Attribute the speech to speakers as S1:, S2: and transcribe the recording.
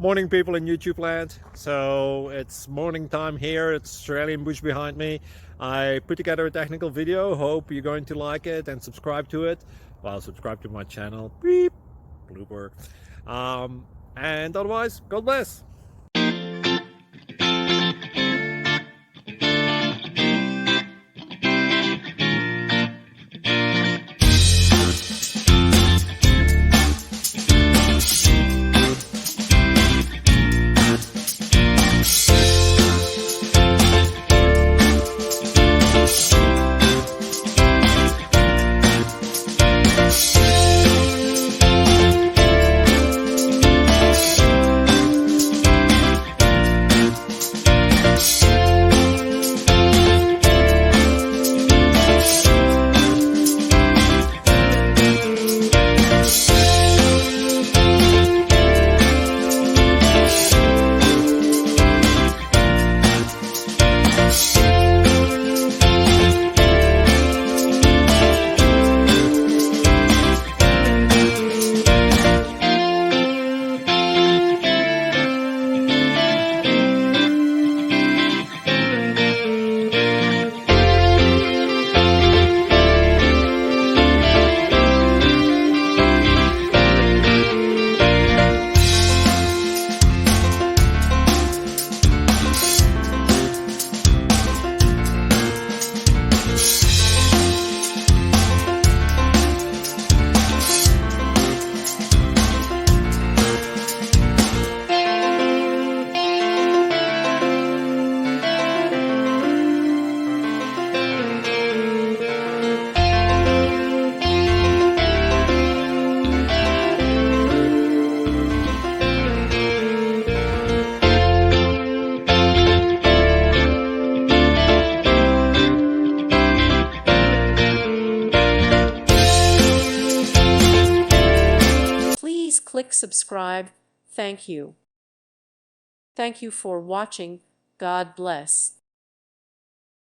S1: Morning people in YouTube land. So it's morning time here. It's Australian bush behind me. I put together a technical video. Hope you're going to like it and subscribe to it. Well, subscribe to my channel. Beep. Blooper. And otherwise, God bless.
S2: Please click subscribe. Thank you. Thank you for watching. God bless.